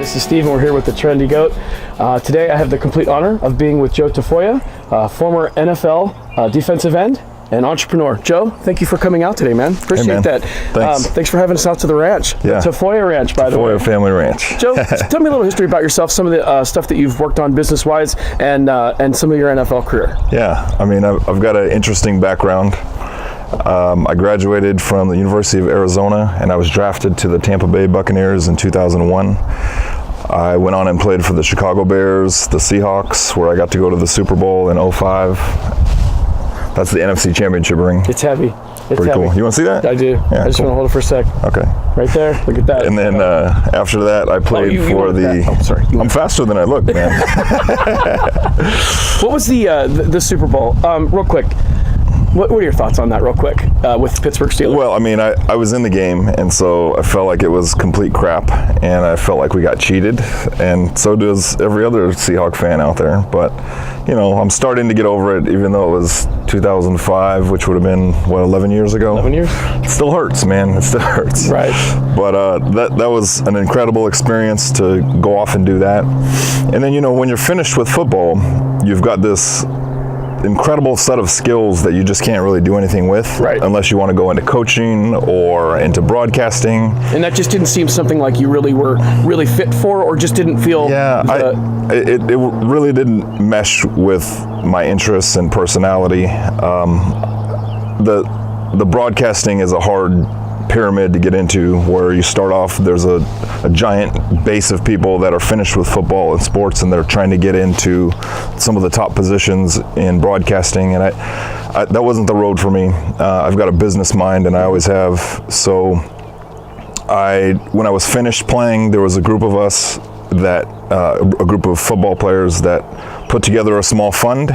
This is Steve, and we're here with the Trendy Goat. Today I have the complete honor of being with Joe Tafoya, former NFL defensive end and entrepreneur. Joe, thank you for coming out today, man. Appreciate that. Thanks. Thanks for having us out to the ranch. Yeah. The Tafoya Ranch, by the way. Tafoya Family Ranch. Joe, tell me a little history about yourself, some of the stuff that you've worked on business-wise, and some of your NFL career. Yeah, I mean, I've got an interesting background. I graduated from the University of Arizona, and I was drafted to the Tampa Bay Buccaneers in 2001. I went on and played for the Chicago Bears, the Seahawks, where I got to go to the Super Bowl in 2005. That's the NFC Championship ring. It's heavy. Pretty cool. You want to see that? I do. Yeah, I just want to hold it for a sec. Okay. Right there. Look at that. And then after that, I played for the... Oh, sorry. I'm faster than I look, man. What was the Super Bowl? Real quick. What are your thoughts on that, real quick, with Pittsburgh Steelers? Well, I mean, I was in the game, and so I felt like it was complete crap, and I felt like we got cheated, and so does every other Seahawk fan out there. But, you know, I'm starting to get over it, even though it was 2005, which would have been, 11 years ago? 11 years? It still hurts, man. It still hurts. Right. But that was an incredible experience to go off and do that. And then, you know, when you're finished with football, you've got this incredible set of skills that you just can't really do anything with, right, unless you want to go into coaching or into broadcasting. And that just didn't seem something like you really were really fit for, or just didn't feel... Yeah, it really didn't mesh with my interests and personality. The broadcasting is a hard pyramid to get into, where you start off, there's a giant base of people that are finished with football and sports, and they're trying to get into some of the top positions in broadcasting, and I that wasn't the road for me. I've got a business mind, and I always have. So when I was finished playing, there was a group of us that a group of football players that put together a small fund,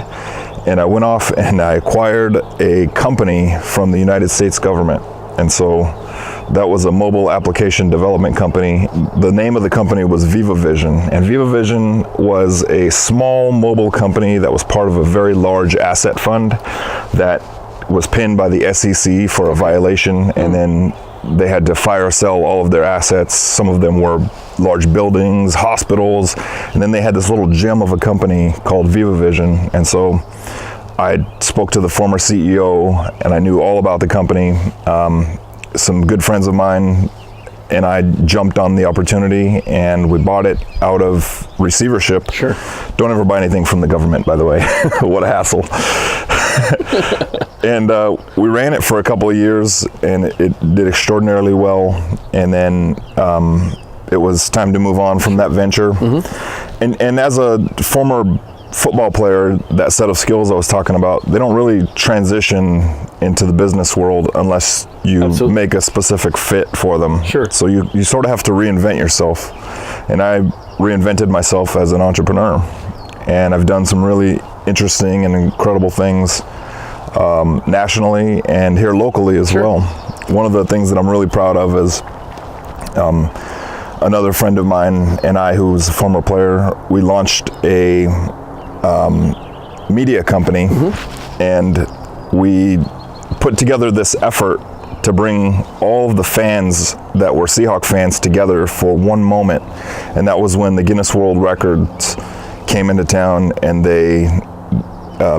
and I went off and I acquired a company from the United States government. And so that was a mobile application development company. The name of the company was Viva Vision. And Viva Vision was a small mobile company that was part of a very large asset fund that was pinned by the SEC for a violation. And then they had to fire sell all of their assets. Some of them were large buildings, hospitals. And then they had this little gem of a company called Viva Vision. And so I spoke to the former CEO, and I knew all about the company. Some good friends of mine and I jumped on the opportunity, and we bought it out of receivership. Sure. Don't ever buy anything from the government, by the way. What a hassle. And we ran it for a couple of years, and it did extraordinarily well. And then it was time to move on from that venture. Mm-hmm. And as a former football player, that set of skills I was talking about, they don't really transition into the business world unless you Absolutely. Make a specific fit for them. Sure. So you sort of have to reinvent yourself. And I reinvented myself as an entrepreneur. And I've done some really interesting and incredible things nationally and here locally as well. One of the things that I'm really proud of is another friend of mine and I, who was a former player, we launched a media company, mm-hmm. and we put together this effort to bring all of the fans that were Seahawk fans together for one moment. And that was when the Guinness World Records came into town, and they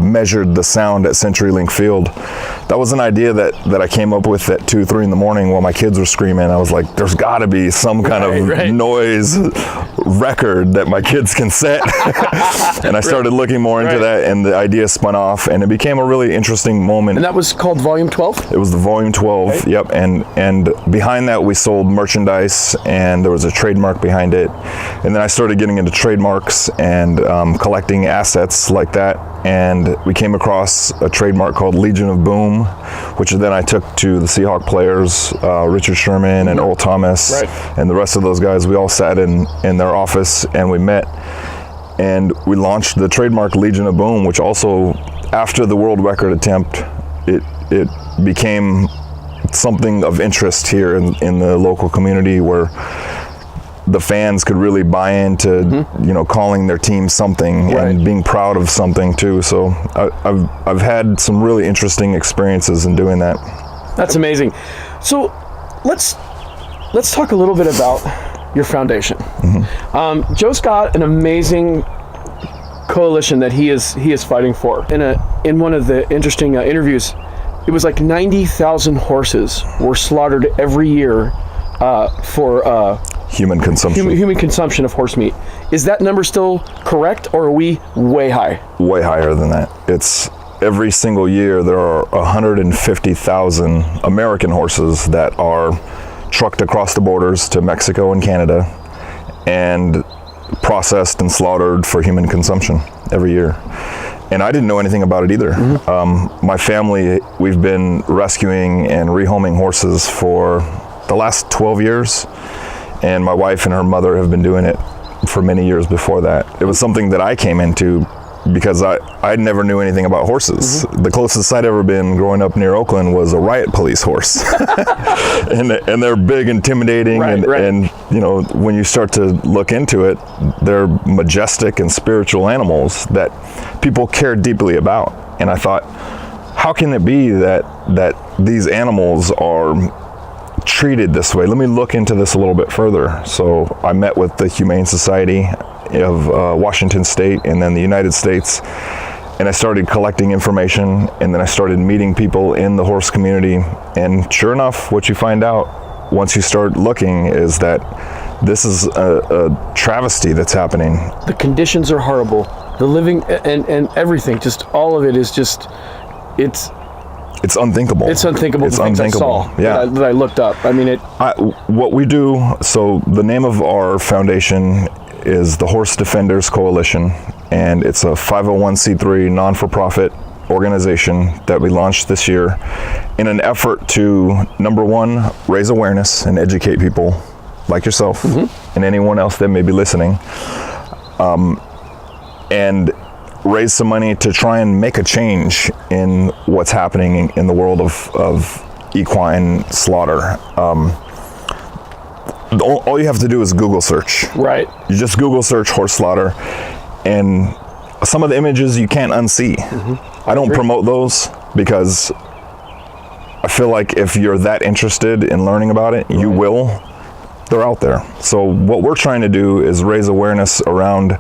measured the sound at CenturyLink Field. That was an idea that I came up with at 2, 3 in the morning while my kids were screaming. I was like, there's got to be some kind of noise record that my kids can set. And I started looking more into that, and the idea spun off, and it became a really interesting moment. And that was called Volume 12? It was the Volume 12, yep. And behind that, we sold merchandise, and there was a trademark behind it. And then I started getting into trademarks and collecting assets like that. And we came across a trademark called Legion of Boom, which then I took to the Seahawk players, Richard Sherman and Earl Thomas, and the rest of those guys. We all sat in their office and we met, and we launched the trademark Legion of Boom, which also, after the world record attempt, it became something of interest here in the local community, where the fans could really buy into, mm-hmm. Calling their team something and being proud of something too. So I've had some really interesting experiences in doing that. That's amazing. So let's talk a little bit about your foundation. Joe's got an amazing coalition that he is fighting for. In one of the interesting interviews, it was like 90,000 horses were slaughtered every year for Human consumption. Human consumption of horse meat. Is that number still correct, or are we way high? Way higher than that. It's every single year there are 150,000 American horses that are trucked across the borders to Mexico and Canada and processed and slaughtered for human consumption every year. And I didn't know anything about it either. My family, we've been rescuing and rehoming horses for the last 12 years. And my wife and her mother have been doing it for many years before that. It was something that I came into because I never knew anything about horses. The closest I'd ever been growing up near Oakland was a riot police horse. and they're big, intimidating, and you know, when you start to look into it, they're majestic and spiritual animals that people care deeply about. And I thought, how can it be that these animals are treated this way? Let me look into this a little bit further. So I met with the Humane Society of Washington State and then the United States, and I started collecting information, and then I started meeting people in the horse community. And sure enough, what you find out once you start looking is that this is a travesty that's happening. The conditions are horrible. The living and everything, just all of it is just, it's unthinkable. It's unthinkable. It's the things unthinkable. I saw, that I looked up. I mean, what we do, so the name of our foundation is the Horse Defenders Coalition, and it's a 501c3 non-for-profit organization that we launched this year in an effort to, number one, raise awareness and educate people like yourself and anyone else that may be listening, and raise some money to try and make a change in what's happening in the world of equine slaughter. All you have to do is Google search. Right. You just Google search horse slaughter, and some of the images you can't unsee. I don't promote those because I feel like if you're that interested in learning about it, you will. They're out there. So what we're trying to do is raise awareness around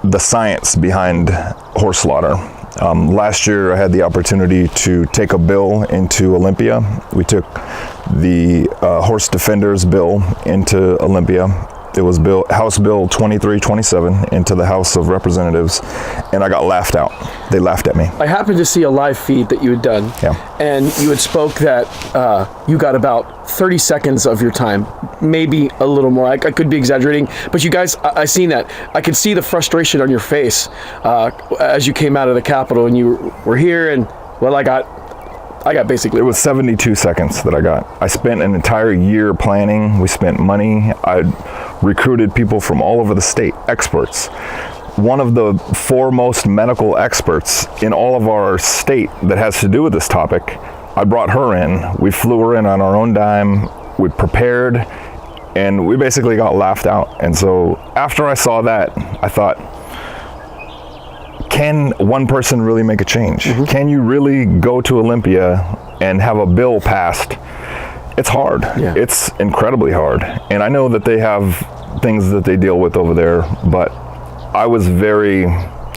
the science behind horse slaughter. Last year I had the opportunity to take a bill into Olympia. We took the Horse Defenders bill into Olympia. It was House Bill 2327 into the House of Representatives, and I got laughed out. They laughed at me. I happened to see a live feed that you had done, and you had spoke that you got about 30 seconds of your time, maybe a little more. I could be exaggerating, but you guys, I seen that. I could see the frustration on your face as you came out of the Capitol, and you were here, and well, I got basically... It was 72 seconds that I got. I spent an entire year planning. We spent money. I recruited people from all over the state, experts. One of the foremost medical experts in all of our state that has to do with this topic, I brought her in. We flew her in on our own dime. We prepared, and we basically got laughed out. And so after I saw that, I thought, can one person really make a change? Can you really go to Olympia and have a bill passed? It's hard. It's incredibly hard. And I know that they have things that they deal with over there, but I was very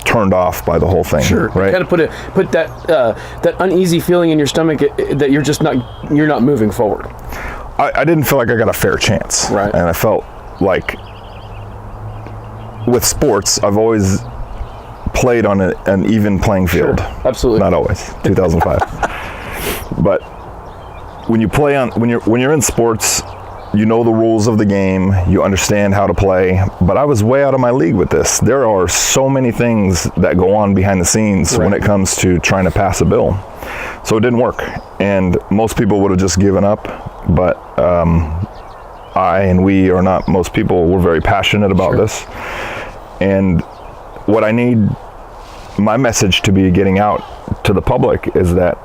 turned off by the whole thing. Sure. Right? Kind of put that uneasy feeling in your stomach that you're not moving forward. I didn't feel like I got a fair chance. Right. And I felt like with sports, I've always played on an even playing field. Sure. Absolutely. Not always. 2005. But when you're in sports, you know the rules of the game, you understand how to play, but I was way out of my league with this. There are so many things that go on behind the scenes when it comes to trying to pass a bill. So it didn't work, and most people would have just given up, but we are not most people. We're very passionate about this, and what I need my message to be getting out to the public is that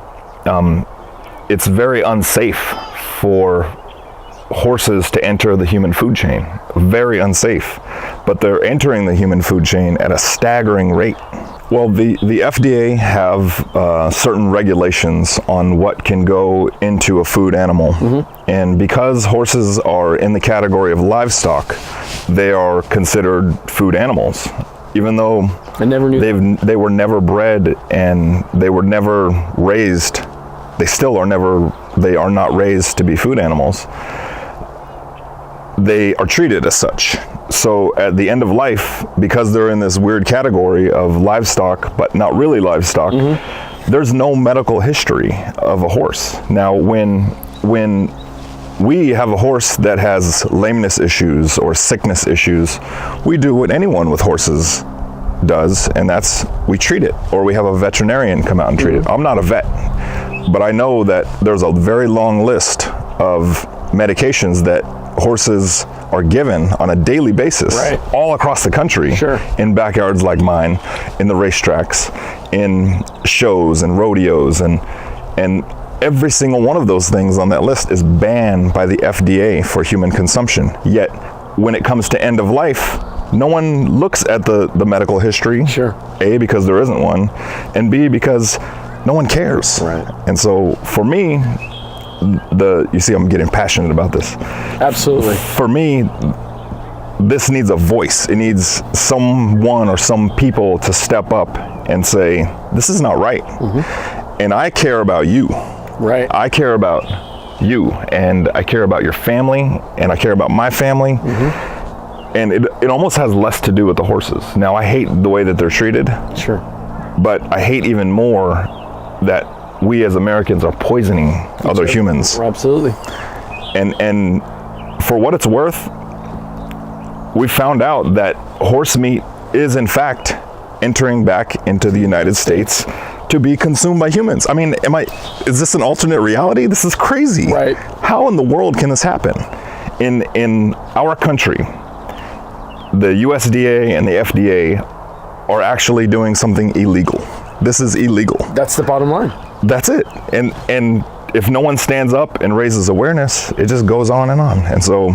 it's very unsafe for horses to enter the human food chain. Very unsafe. But they're entering the human food chain at a staggering rate. Well, the FDA have certain regulations on what can go into a food animal. And because horses are in the category of livestock, they are considered food animals. Even though I never knew they were never bred and they were never raised, they are not raised to be food animals. They are treated as such. So at the end of life, because they're in this weird category of livestock, but not really livestock, there's no medical history of a horse. Now, when we have a horse that has lameness issues or sickness issues, we do what anyone with horses does, and that's we treat it, or we have a veterinarian come out and treat it. I'm not a vet, but I know that there's a very long list of medications that horses are given on a daily basis, all across the country, in backyards like mine, in the racetracks, in shows and rodeos, and every single one of those things on that list is banned by the FDA for human consumption. Yet, when it comes to end of life, no one looks at the medical history. A, because there isn't one, and B, because no one cares. And so, for me, you see, I'm getting passionate about this. Absolutely. For me, this needs a voice. It needs someone or some people to step up and say, this is not right. And I care about you. I care about you, and I care about your family, and I care about my family. And it almost has less to do with the horses. Now, I hate the way that they're treated. But I hate even more that we as Americans are poisoning other humans. Absolutely. And for what it's worth, we found out that horse meat is in fact entering back into the United States to be consumed by humans. I mean, is this an alternate reality? This is crazy. How in the world can this happen? In our country, the USDA and the FDA are actually doing something illegal. This is illegal. That's the bottom line. That's it. And if no one stands up and raises awareness, it just goes on and on. And so,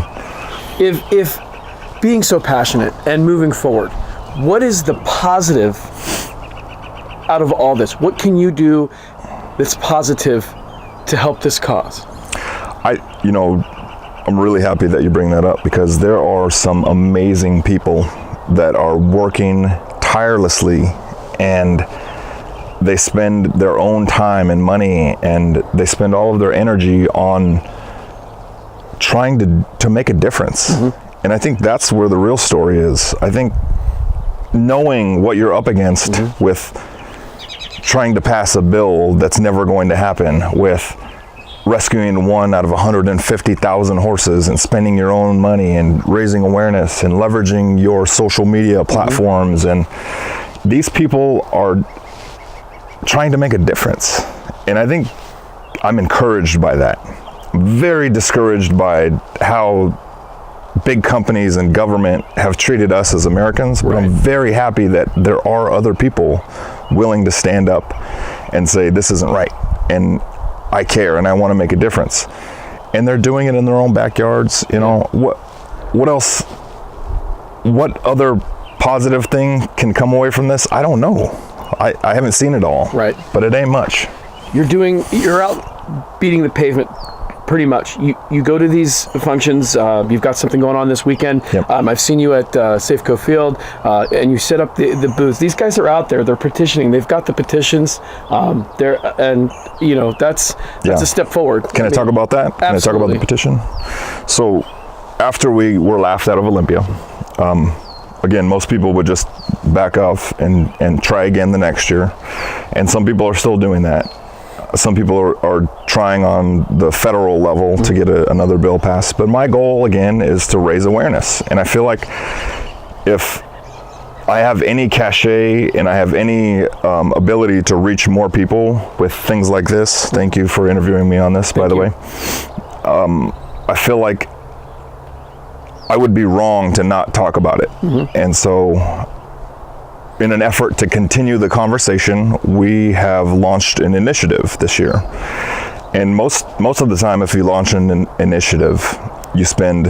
if being so passionate and moving forward, what is the positive out of all this? What can you do that's positive to help this cause? I'm really happy that you bring that up, because there are some amazing people that are working tirelessly, and they spend their own time and money, and they spend all of their energy on trying to make a difference. And I think that's where the real story is. I think knowing what you're up against with trying to pass a bill that's never going to happen, with rescuing one out of 150,000 horses and spending your own money and raising awareness and leveraging your social media platforms, and these people are trying to make a difference. And I think I'm encouraged by that. Very discouraged by how big companies and government have treated us as Americans, but I'm very happy that there are other people willing to stand up and say, this isn't right, and I care, and I want to make a difference. And they're doing it in their own backyards. What else, what other positive thing can come away from this? I don't know. I haven't seen it all, but it ain't much. You're out beating the pavement pretty much. You go to these functions. You've got something going on this weekend. I've seen you at Safeco Field, and you set up the booth. These guys are out there. They're petitioning. They've got the petitions. That's a step forward. Can I talk about that? Absolutely. Can I talk about the petition? So, after we were laughed out of Olympia, again, most people would just back off and try again the next year, and some people are still doing that. Some people are trying on the federal level to get another bill passed. But my goal, again, is to raise awareness. And I feel like if I have any cachet and I have any ability to reach more people with things like this, thank you for interviewing me on this, by the way. I feel like I would be wrong to not talk about it. And so, in an effort to continue the conversation, we have launched an initiative this year. And most of the time, if you launch an initiative, you spend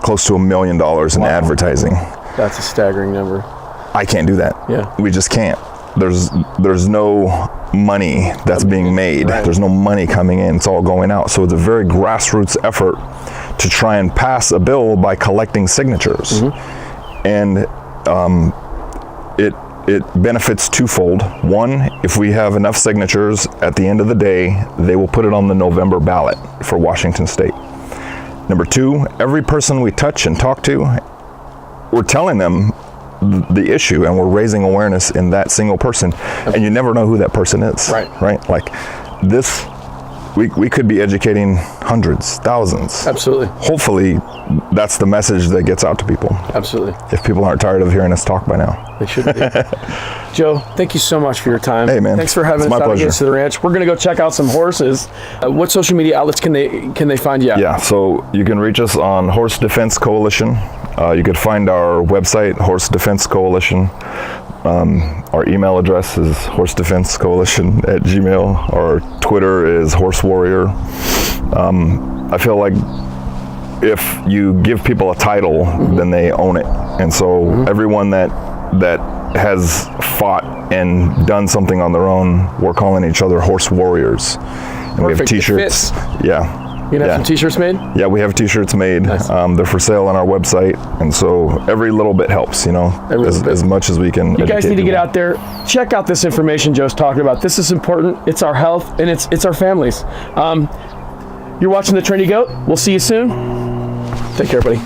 close to $1 million in advertising. That's a staggering number. I can't do that. We just can't. there's no money that's being made. Right. There's no money coming in. It's all going out. So it's a very grassroots effort to try and pass a bill by collecting signatures. And it benefits twofold. One, if we have enough signatures at the end of the day, they will put it on the November ballot for Washington State. Number two, every person we touch and talk to, we're telling them the issue, and we're raising awareness in that single person, and you never know who that person is. Right? Like this, we could be educating hundreds, thousands. Absolutely. Hopefully, that's the message that gets out to people. Absolutely. If people aren't tired of hearing us talk by now. They should be. Joe, thank you so much for your time. Hey, man. Thanks for having us out against the ranch. We're going to go check out some horses. What social media outlets can they find you at? Yeah, so you can reach us on Horse Defense Coalition. You could find our website, Horse Defense Coalition. Our email address is horsedefensecoalition@gmail. Our Twitter is Horse Warrior. I feel like if you give people a title, then they own it. And so everyone that has fought and done something on their own, we're calling each other Horse Warriors. And Perfect. we have t-shirts. Yeah. You gonna have some t-shirts made? Yeah, we have t-shirts made. Nice. They're for sale on our website, and so every little bit helps, as much as we can. You guys need to get out there, check out this information Joe's talking about. This is important. It's our health, and it's our families. You're watching the Trendy Goat. We'll see you soon. Take care, buddy.